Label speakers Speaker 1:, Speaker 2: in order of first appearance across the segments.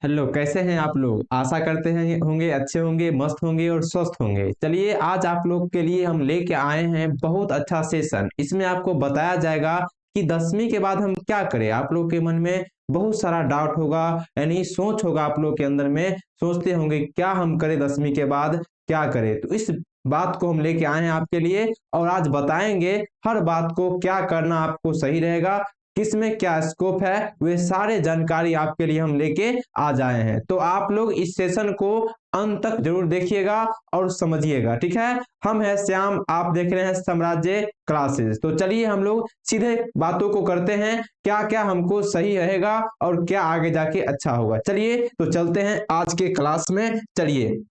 Speaker 1: Hello, कैसे हैं आप लोग। आशा करते हैं होंगे अच्छे होंगे, मस्त होंगे और स्वस्थ होंगे। चलिए आज आप लोग के लिए हम लेके आए हैं बहुत अच्छा सेशन। इसमें आपको बताया जाएगा कि 10वीं के बाद हम क्या करें। आप लोग के मन में बहुत सारा डाउट होगा, यानी सोच होगा आप लोग के अंदर में, सोचते होंगे क्या हम करें 10वीं के बाद, क्या करें। तो इस बात को हम लेके आए हैं आपके लिए और आज बताएंगे हर बात को, क्या करना आपको सही रहेगा, किसमें क्या स्कोप है, वे सारे जानकारी आपके लिए हम लेके आ जाए हैं। तो आप लोग इस सेशन को अंत तक जरूर देखिएगा और समझिएगा, ठीक है। हम हैं श्याम, आप देख रहे हैं साम्राज्य क्लासेस। तो चलिए हम लोग सीधे बातों को करते हैं, क्या क्या हमको सही रहेगा और क्या आगे जाके अच्छा होगा। चलिए तो चलते हैं आज के क्लास में। चलिए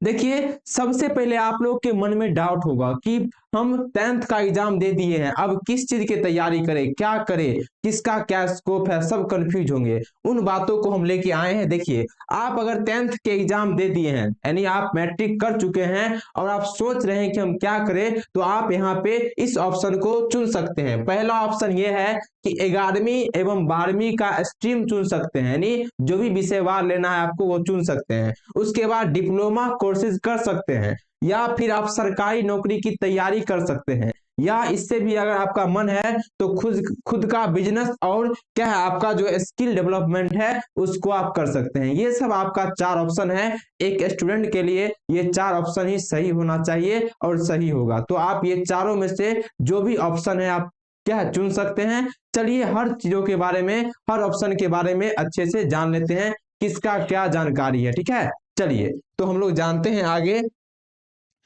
Speaker 1: देखिए, सबसे पहले आप लोग के मन में डाउट होगा कि हम 10th का एग्जाम दे दिए हैं, अब किस चीज की तैयारी करें, क्या करें, किसका क्या स्कोप है, सब कंफ्यूज होंगे। उन बातों को हम लेके आए हैं। देखिए, आप अगर 10th के एग्जाम दे दिए हैं, यानी आप मैट्रिक कर चुके हैं और आप सोच रहे हैं कि हम क्या करें, तो आप यहाँ पे इस ऑप्शन को चुन सकते हैं। पहला ऑप्शन ये है कि 11वीं एवं 12वीं का स्ट्रीम चुन सकते हैं, यानी जो भी विषयवार लेना है आपको वो चुन सकते हैं। उसके बाद डिप्लोमा कोर्सेज कर सकते हैं, या फिर आप सरकारी नौकरी की तैयारी कर सकते हैं, या इससे भी अगर आपका मन है तो खुद खुद का बिजनेस और क्या है आपका जो स्किल डेवलपमेंट है उसको आप कर सकते हैं। ये सब आपका चार ऑप्शन है। एक स्टूडेंट के लिए ये चार ऑप्शन ही सही होना चाहिए और सही होगा। तो आप ये चारों में से जो भी ऑप्शन है आप क्या है चुन सकते हैं। चलिए हर चीजों के बारे में, हर ऑप्शन के बारे में अच्छे से जान लेते हैं, किसका क्या जानकारी है, ठीक है। चलिए तो हम लोग जानते हैं आगे।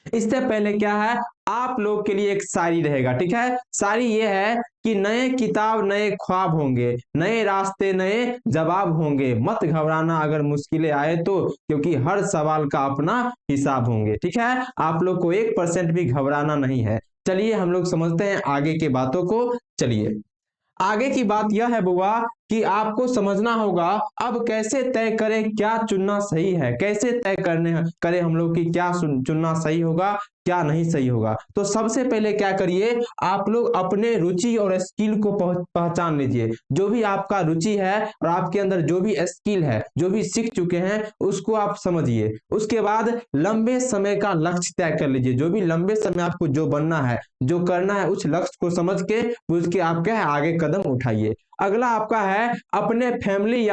Speaker 1: इससे पहले क्या है, आप लोग के लिए एक शायरी रहेगा, ठीक है। शायरी ये है कि नए किताब नए ख्वाब होंगे, नए रास्ते नए जवाब होंगे, मत घबराना अगर मुश्किलें आए तो, क्योंकि हर सवाल का अपना हिसाब होंगे, ठीक है। आप लोग को 1% भी घबराना नहीं है। चलिए हम लोग समझते हैं आगे की बातों को। चलिए आगे की बात यह है बुआ कि आपको समझना होगा अब कैसे तय करें क्या चुनना सही है, कैसे तय करने करें हम लोग कि क्या चुनना सही होगा, क्या नहीं सही होगा। तो सबसे पहले क्या करिए, आप लोग अपने रुचि और स्किल को पहचान लीजिए। जो भी आपका रुचि है और आपके अंदर जो भी स्किल है, जो भी सीख चुके हैं, उसको आप समझिए। उसके बाद लंबे समय का लक्ष्य तय कर लीजिए। जो भी लंबे समय आपको जो बनना है, जो करना है, उस लक्ष्य को समझ के उसके आप क्या है आगे कदम उठाइए। अगला आपका है अपने फैमिली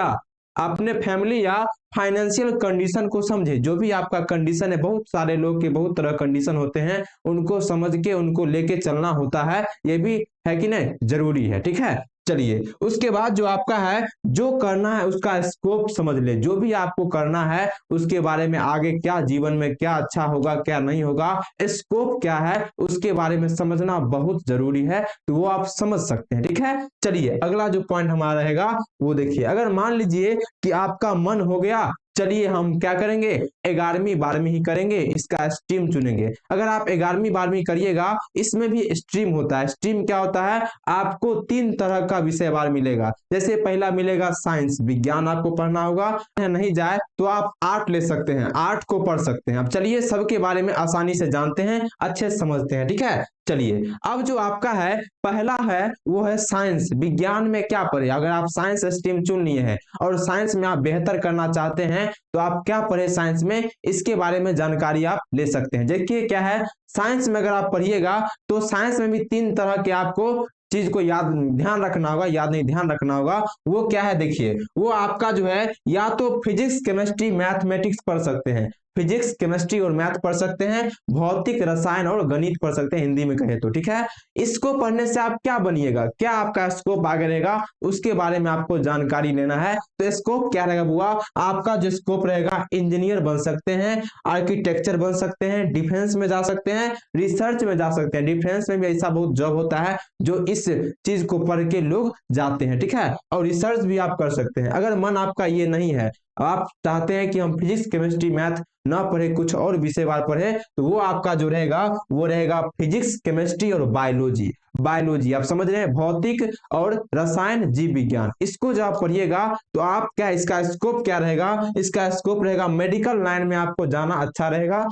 Speaker 1: या फाइनेंशियल कंडीशन को समझे। जो भी आपका कंडीशन है, बहुत सारे लोग के बहुत तरह कंडीशन होते हैं, उनको समझ के उनको लेके चलना होता है। ये भी है कि नहीं, जरूरी है, ठीक है। चलिए उसके बाद जो आपका है, जो करना है उसका स्कोप समझ ले। जो भी आपको करना है उसके बारे में, आगे क्या जीवन में क्या अच्छा होगा क्या नहीं होगा, स्कोप क्या है उसके बारे में समझना बहुत जरूरी है। तो वो आप समझ सकते हैं, ठीक है। चलिए अगला जो पॉइंट हमारा रहेगा वो देखिए। अगर मान लीजिए कि आपका मन हो गया, चलिए हम क्या करेंगे, 11वीं 12वीं ही करेंगे, इसका स्ट्रीम चुनेंगे। अगर आप 11वीं 12वीं करिएगा, इसमें भी स्ट्रीम होता है। स्ट्रीम क्या होता है, आपको 3 तरह का विषयवार मिलेगा। जैसे पहला मिलेगा साइंस, विज्ञान आपको पढ़ना होगा, नहीं जाए तो आप आर्ट ले सकते हैं, आर्ट को पढ़ सकते हैं। अब चलिए सबके बारे में आसानी से जानते हैं, अच्छे से समझते हैं, ठीक है। चलिए अब जो आपका है पहला है वो है साइंस। विज्ञान में क्या पढ़े, अगर आप साइंस स्ट्रीम चुन लिए हैं और साइंस में आप बेहतर करना चाहते हैं तो आप क्या पढ़े साइंस में, इसके बारे में जानकारी आप ले सकते हैं। देखिए क्या है, साइंस में अगर आप पढ़िएगा तो साइंस में भी 3 तरह के आपको चीज को याद ध्यान रखना होगा, याद नहीं ध्यान रखना होगा। वो क्या है देखिए, वो आपका जो है या तो फिजिक्स केमिस्ट्री मैथमेटिक्स पढ़ सकते हैं, फिजिक्स केमिस्ट्री और मैथ पढ़ सकते हैं, भौतिक रसायन और गणित पढ़ सकते हैं हिंदी में कहे तो, ठीक है। इसको पढ़ने से आप क्या बनिएगा, क्या आपका स्कोप आगे रहेगा, उसके बारे में आपको जानकारी लेना है। तो स्कोप क्या रहेगा बुआ, आपका जो स्कोप रहेगा, इंजीनियर बन सकते हैं, आर्किटेक्चर बन सकते हैं, डिफेंस में जा सकते हैं, रिसर्च में जा सकते हैं। डिफेंस में भी ऐसा बहुत जॉब होता है जो इस चीज को पढ़ के लोग जाते हैं, ठीक है। और रिसर्च भी आप कर सकते हैं। अगर मन आपका ये नहीं है, आप चाहते हैं कि हम फिजिक्स केमिस्ट्री मैथ ना पढ़े, कुछ और विषयवार पढ़े, तो वो आपका जो रहेगा वो रहेगा फिजिक्स केमिस्ट्री और बायोलॉजी। बायोलॉजी आप समझ रहे हैं, भौतिक और रसायन जीव विज्ञान, इसको जब आप पढ़िएगा तो आप क्या, इसका स्कोप क्या रहेगा, इसका स्कोप रहेगा मेडिकल लाइन में आपको जाना अच्छा रहेगा।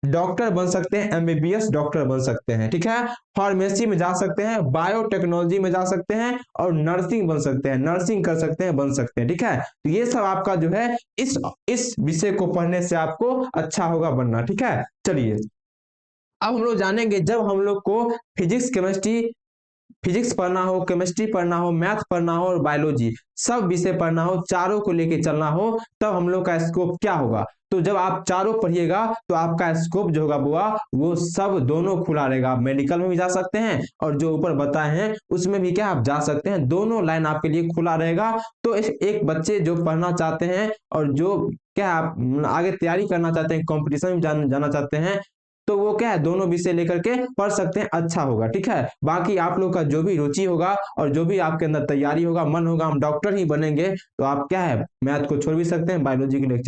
Speaker 1: डॉक्टर बन सकते हैं, एमबीबीएस डॉक्टर बन सकते हैं, ठीक है। फार्मेसी में जा सकते हैं, बायोटेक्नोलॉजी में जा सकते हैं और नर्सिंग बन सकते हैं, नर्सिंग कर सकते हैं, बन सकते हैं, ठीक है। तो ये सब आपका जो है इस विषय को पढ़ने से आपको अच्छा होगा बनना, ठीक है। चलिए अब हम लोग जानेंगे, जब हम लोग को फिजिक्स पढ़ना हो, केमिस्ट्री पढ़ना हो, मैथ पढ़ना हो और बायोलॉजी सब विषय पढ़ना हो, चारों को लेके चलना हो, तब हम लोग का स्कोप क्या होगा। तो जब आप चारों पढ़िएगा तो आपका स्कोप जो होगा बुआ वो सब दोनों खुला रहेगा। आप मेडिकल में भी जा सकते हैं और जो ऊपर बताए हैं उसमें भी क्या आप जा सकते हैं, दोनों लाइन आपके लिए खुला रहेगा। तो एक बच्चे जो पढ़ना चाहते हैं और जो क्या आप आगे तैयारी करना चाहते हैं, कंपटीशन में जाना चाहते हैं, तो वो क्या है दोनों विषय लेकर के पढ़ सकते हैं, अच्छा होगा, ठीक है। बाकी आप लोग का जो भी रुचि होगा और जो भी आपके अंदर तैयारी होगा, मन होगा हम डॉक्टर ही बनेंगे, तो आप क्या है मैथ को छोड़ भी सकते हैं, बायोलॉजी के लिए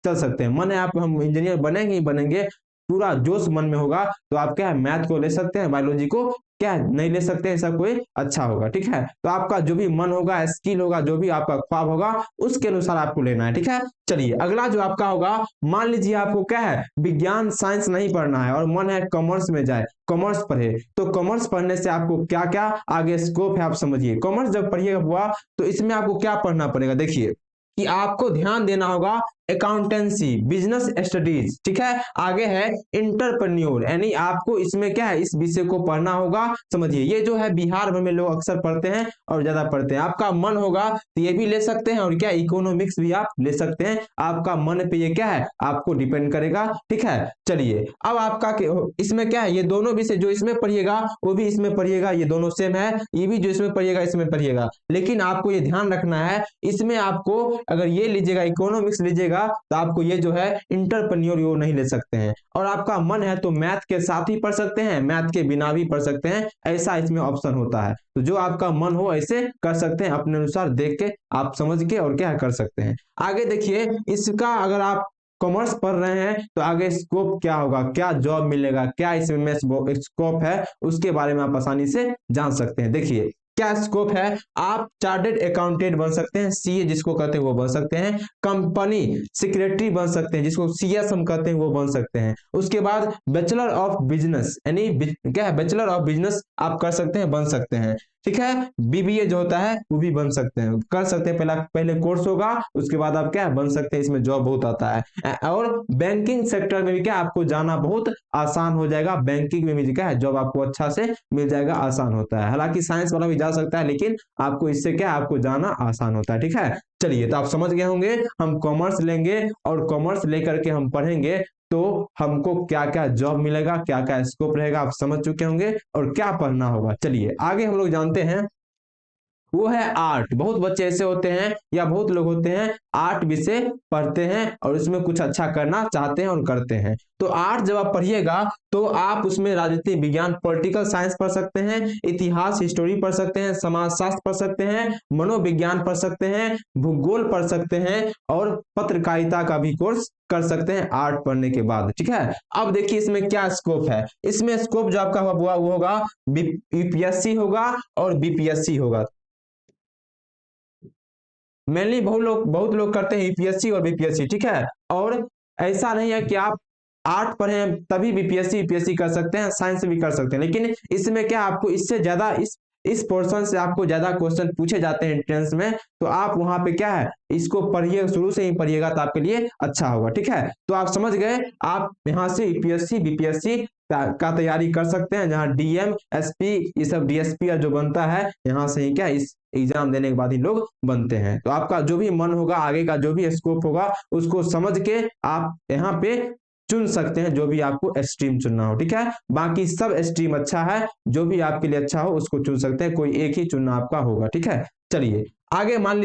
Speaker 1: चल सकते हैं। मन है आप हम इंजीनियर बनेंगे ही बनेंगे, पूरा जोश मन में होगा, तो आप क्या है मैथ को ले सकते हैं, बायोलॉजी को क्या है नहीं ले सकते हैं, ऐसा कोई अच्छा होगा, ठीक है। तो आपका जो भी मन होगा, स्किल होगा, जो भी आपका ख्वाब होगा उसके अनुसार आपको लेना है, ठीक है। चलिए अगला जो आपका होगा, मान लीजिए आपको क्या है विज्ञान साइंस नहीं पढ़ना है और मन है कॉमर्स में जाए, कॉमर्स पढ़े, तो कॉमर्स पढ़ने से आपको क्या क्या आगे स्कोप है आप समझिए। कॉमर्स जब पढ़िएगा हुआ तो इसमें आपको क्या पढ़ना पड़ेगा, देखिए कि आपको ध्यान देना होगा अकाउंटेंसी, बिजनेस स्टडीज, ठीक है। आगे है इंटरप्रेन्योर, यानी आपको इसमें क्या है इस विषय को पढ़ना होगा, समझिए। ये जो है बिहार भर में लोग अक्सर पढ़ते हैं और ज्यादा पढ़ते हैं। आपका मन होगा तो ये भी ले सकते हैं और क्या इकोनॉमिक्स भी आप ले सकते हैं, आपका मन पे ये क्या है आपको डिपेंड करेगा, ठीक है। चलिए अब आपका इसमें क्या है, ये दोनों विषय जो इसमें पढ़िएगा वो भी इसमें पढ़िएगा, ये दोनों सेम है, ये भी जो इसमें पढ़िएगा इसमें पढ़िएगा, लेकिन आपको ये ध्यान रखना है इसमें आपको अगर ये लीजिएगा इकोनॉमिक्स लीजिएगा तो आपको ये जो है इंटरप्रेन्योर वो नहीं ले सकते हैं। और आपका मन है तो मैथ के साथ ही पढ़ सकते हैं, मैथ के बिना भी पढ़ सकते हैं, ऐसा इसमें ऑप्शन होता है। तो जो आपका मन हो ऐसे कर सकते हैं, अपने अनुसार देख के आप समझ के और क्या कर सकते हैं। आगे देखिए इसका अगर आप कॉमर्स पढ़ रहे हैं तो आगे स्कोप क्या होगा, क्या जॉब मिलेगा, क्या इसमें स्कोप है, उसके बारे में आप आसानी से जान सकते हैं। देखिए क्या स्कोप है, आप चार्टर्ड अकाउंटेंट बन सकते हैं, सीए जिसको कहते हैं वो बन सकते हैं, कंपनी सेक्रेटरी बन सकते हैं जिसको सीएस हम कहते हैं वो बन सकते हैं। उसके बाद बैचलर ऑफ बिजनेस, यानी क्या है बैचलर ऑफ बिजनेस आप कर सकते हैं, बन सकते हैं, ठीक है। बीबीए जो होता है वो भी बन सकते हैं, कर सकते हैं, पहले कोर्स होगा उसके बाद आप क्या बन सकते हैं, इसमें जॉब बहुत आता है। और बैंकिंग सेक्टर में भी क्या आपको जाना बहुत आसान हो जाएगा, बैंकिंग में भी क्या है जॉब आपको अच्छा से मिल जाएगा, आसान होता है। हालांकि साइंस वाला भी जा सकता है लेकिन आपको इससे क्या आपको जाना आसान होता है, ठीक है। चलिए तो आप समझ गए होंगे, हम कॉमर्स लेंगे और कॉमर्स लेकर के हम पढ़ेंगे तो हमको क्या क्या जॉब मिलेगा, क्या क्या स्कोप रहेगा, आप समझ चुके होंगे और क्या पढ़ना होगा। चलिए आगे हम लोग जानते हैं, वो है आर्ट। बहुत बच्चे ऐसे होते हैं या बहुत लोग होते हैं आर्ट विषय पढ़ते हैं और उसमें कुछ अच्छा करना चाहते हैं और करते हैं। तो आर्ट जब आप पढ़िएगा तो आप उसमें राजनीति विज्ञान पॉलिटिकल साइंस पढ़ सकते हैं, इतिहास हिस्टोरी पढ़ सकते हैं, समाजशास्त्र पढ़ सकते हैं, मनोविज्ञान पढ़ सकते हैं, भूगोल पढ़ सकते हैं और पत्रकारिता का भी कोर्स कर सकते हैं आर्ट पढ़ने के बाद, ठीक है। अब देखिए इसमें क्या स्कोप है, इसमें स्कोप जो आपका हुआ वो होगा यूपीएससी होगा और बीपीएससी होगा। मेनली बहुत लोग करते हैं यूपीएससी और बीपीएससी, ठीक है। और ऐसा नहीं है कि आप आर्ट पढ़े तभी बीपीएससी यूपीएससी कर सकते हैं, साइंस भी कर सकते हैं, लेकिन इसमें क्या आपको इससे ज्यादा इस पोर्शन से आपको ज्यादा क्वेश्चन पूछे जाते हैं एंट्रेंस में, तो आप वहां पे क्या है इसको पढ़िए, शुरू से ही पढ़िएगा तो आपके लिए अच्छा होगा, ठीक है। तो आप समझ गए, आप यहाँ से यूपीएससी बीपीएससी का तैयारी कर सकते हैं, जहाँ डीएम एसपी ये सब डीएसपी जो बनता है यहाँ से ही क्या इस एग्जाम देने के बाद ही लोग बनते हैं। तो आपका जो भी मन होगा, आगे का जो भी स्कोप होगा उसको समझ के आप यहाँ पे चुन सकते हैं, जो भी आपको स्ट्रीम चुनना हो, ठीक है। बाकी सब स्ट्रीम अच्छा है, जो भी आपके लिए अच्छा हो उसको चुन सकते हैं, कोई एक ही चुनना आपका होगा, ठीक है। चलिए आगे मान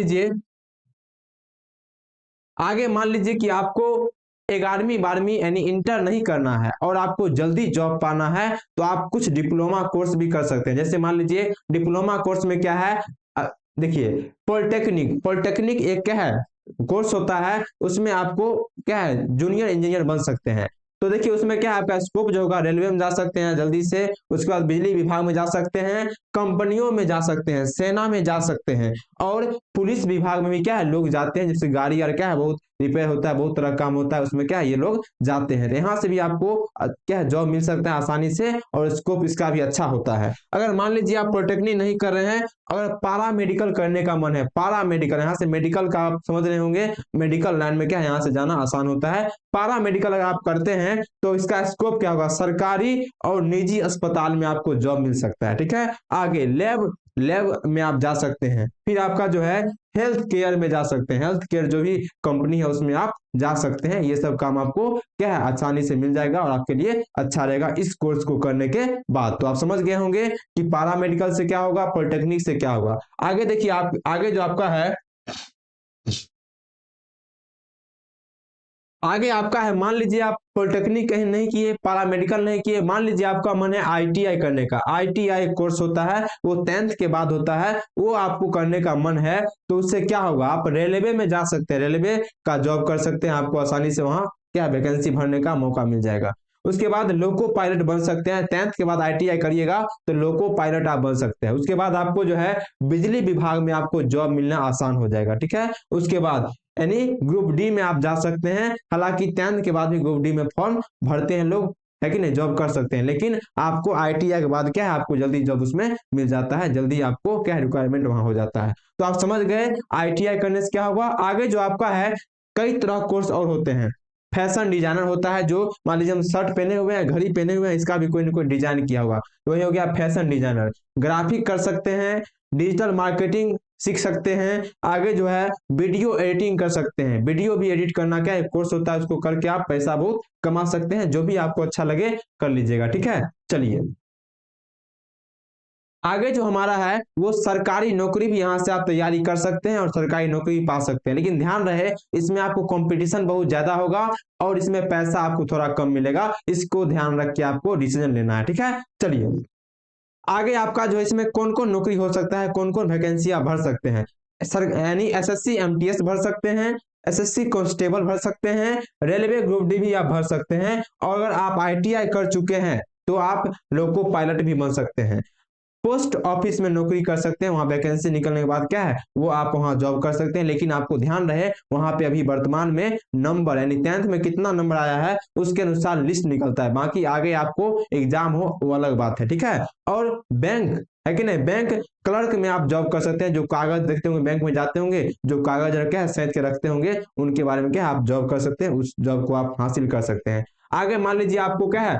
Speaker 1: लीजिए कि आपको 11वीं 12वीं यानी इंटर नहीं करना है और आपको जल्दी जॉब पाना है, तो आप कुछ डिप्लोमा कोर्स भी कर सकते हैं। जैसे मान लीजिए डिप्लोमा कोर्स में क्या है, देखिए पॉलिटेक्निक एक क्या है कोर्स होता है, उसमें आपको क्या है जूनियर इंजीनियर बन सकते हैं। तो देखिए उसमें क्या है आपका स्कोप जो होगा, रेलवे में जा सकते हैं जल्दी से, उसके बाद बिजली विभाग में जा सकते हैं, कंपनियों में जा सकते हैं, सेना में जा सकते हैं और पुलिस विभाग में भी क्या है लोग जाते हैं, जैसे गाड़ी और क्या है बहुत रिपेयर होता है, बहुत तरह का काम होता है, उसमें क्या है ये लोग जाते हैं। तो यहाँ से भी आपको क्या है जॉब मिल सकता है आसानी से, और स्कोप इसका भी अच्छा होता है। अगर मान लीजिए आप पॉलिटेक्निक नहीं कर रहे हैं, अगर पारा मेडिकल करने का मन है, पारा मेडिकल यहाँ से मेडिकल का आप समझ रहे होंगे, मेडिकल लाइन में क्या है यहाँ से जाना आसान होता है। पारा मेडिकल अगर आप करते हैं तो इसका स्कोप क्या होगा, सरकारी और निजी अस्पताल में आपको जॉब मिल सकता है। ठीक है, आगे लैब लैब में आप जा सकते हैं, फिर आपका जो है हेल्थ केयर में जा सकते हैं, हेल्थ केयर जो भी कंपनी है उसमें आप जा सकते हैं। ये सब काम आपको क्या है आसानी से मिल जाएगा और आपके लिए अच्छा रहेगा इस कोर्स को करने के बाद। तो आप समझ गए होंगे कि पारा मेडिकल से क्या होगा, पॉलिटेक्निक से क्या होगा। आगे देखिए, आप आगे जो आपका है, आगे आपका है, मान लीजिए आप पॉलिटेक्निक कहीं नहीं किए, पारा मेडिकल नहीं किए, मान लीजिए आपका मन है आईटीआई करने का। आईटीआई कोर्स होता है वो 10th के बाद होता है, वो आपको करने का मन है तो उससे क्या होगा, आप रेलवे में जा सकते हैं, रेलवे का जॉब कर सकते हैं, आपको आसानी से वहां क्या वैकेंसी भरने का मौका मिल जाएगा। उसके बाद लोको पायलट बन सकते हैं, 10th के बाद आईटीआई करिएगा तो लोको पायलट आप बन सकते हैं। उसके बाद आपको जो है बिजली विभाग में आपको जॉब मिलना आसान हो जाएगा। ठीक है, उसके बाद यानी ग्रुप डी में आप जा सकते हैं, हालांकि 10th के बाद भी ग्रुप डी में फॉर्म भरते हैं लोग, है कि नहीं, जॉब कर सकते हैं, लेकिन आपको आईटीआई के बाद क्या है आपको जल्दी जॉब उसमें मिल जाता है, जल्दी आपको क्या रिक्वायरमेंट वहां हो जाता है। तो आप समझ गए आईटीआई करने से क्या होगा। आगे जो आपका है कई तरह कोर्स और होते हैं, फैशन डिजाइनर होता है, जो मान लीजिए हम शर्ट पहने हुए हैं, घड़ी पहने हुए हैं, इसका भी कोई ना कोई डिजाइन किया होगा, तो वही हो गया फैशन डिजाइनर। ग्राफिक कर सकते हैं, डिजिटल मार्केटिंग सीख सकते हैं, आगे जो है वीडियो एडिटिंग कर सकते हैं, वीडियो भी एडिट करना क्या है कोर्स होता है, उसको करके आप पैसा बहुत कमा सकते हैं, जो भी आपको अच्छा लगे कर लीजिएगा। ठीक है, चलिए आगे जो हमारा है वो सरकारी नौकरी भी यहाँ से आप तैयारी कर सकते हैं और सरकारी नौकरी पा सकते हैं, लेकिन ध्यान रहे इसमें आपको कंपटीशन बहुत ज्यादा होगा और इसमें पैसा आपको थोड़ा कम मिलेगा, इसको ध्यान रख के आपको डिसीजन लेना है। ठीक है, चलिए आगे आपका जो इसमें कौन कौन नौकरी हो सकता है, कौन कौन वैकेंसी आप भर सकते हैं, सर यानी एसएससी एमटीएस भर सकते हैं, एसएससी कांस्टेबल भर सकते हैं, रेलवे ग्रुप डी भी आप भर सकते हैं, और अगर आप आईटीआई कर चुके हैं तो आप लोको पायलट भी बन सकते हैं। पोस्ट ऑफिस में नौकरी कर सकते हैं, वहां वैकेंसी निकलने के बाद क्या है वो आप वहां जॉब कर सकते हैं, लेकिन आपको ध्यान रहे वहां पे अभी वर्तमान में नंबर यानी 10th में कितना नंबर आया है उसके अनुसार लिस्ट निकलता है, बाकी आगे आपको एग्जाम हो वो अलग बात है। ठीक है, और बैंक है कि नहीं, बैंक क्लर्क में आप जॉब कर सकते हैं, जो कागज देखते होंगे बैंक में जाते होंगे, जो कागज रखे हैं सैंत के रखते होंगे, उनके बारे में क्या आप जॉब कर सकते हैं, उस जॉब को आप हासिल कर सकते हैं। आगे मान लीजिए आपको क्या है,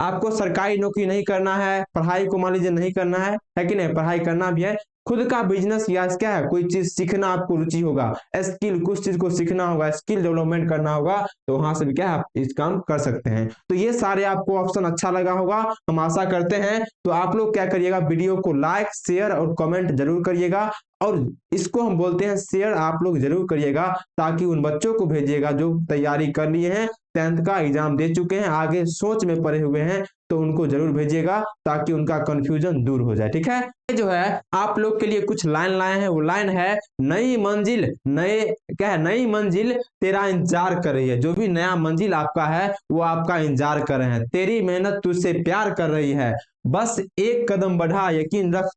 Speaker 1: आपको सरकारी नौकरी नहीं करना है, पढ़ाई को मान लीजिए नहीं करना है कि नहीं, पढ़ाई करना भी है, खुद का बिजनेस या क्या है कोई चीज सीखना आपको रुचि होगा, स्किल कुछ चीज को सीखना होगा, स्किल डेवलपमेंट करना होगा, तो वहां से भी क्या है आप इस काम कर सकते हैं। तो ये सारे आपको ऑप्शन अच्छा लगा होगा, हम आशा करते हैं। तो आप लोग क्या करिएगा, वीडियो को लाइक शेयर और कमेंट जरूर करिएगा, और इसको हम बोलते हैं शेयर आप लोग जरूर करिएगा, ताकि उन बच्चों को भेजिएगा जो तैयारी कर लिए हैं, 10th का एग्जाम दे चुके हैं, आगे सोच में पड़े हुए हैं, तो उनको जरूर भेजिएगा ताकि उनका कंफ्यूजन दूर हो जाए। ठीक है, जो है आप लोग के लिए कुछ लाइन लाए हैं, वो लाइन है नई मंजिल नए क्या है, नई मंजिल तेरा इंतजार कर रही है, जो भी नया मंजिल आपका है वो आपका इंतजार कर रहे हैं, तेरी मेहनत तुझसे प्यार कर रही है, बस एक कदम बढ़ा यकीन रख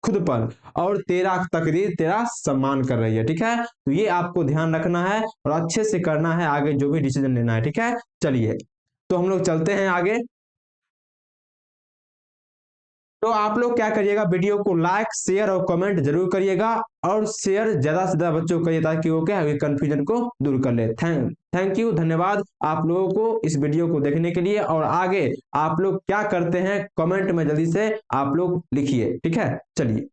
Speaker 1: खुद पर, और तेरा तकदीर तेरा सम्मान कर रही है। ठीक है, तो ये आपको ध्यान रखना है और अच्छे से करना है आगे जो भी डिसीजन लेना है। ठीक है, चलिए तो हम लोग चलते हैं आगे। तो आप लोग क्या करिएगा, वीडियो को लाइक शेयर और कमेंट जरूर करिएगा, और शेयर ज्यादा से ज्यादा बच्चों को करिए ताकि वो क्या है कंफ्यूजन को दूर कर ले। थैंक यू, धन्यवाद आप लोगों को इस वीडियो को देखने के लिए, और आगे आप लोग क्या करते हैं कमेंट में जल्दी से आप लोग लिखिए। ठीक है, चलिए।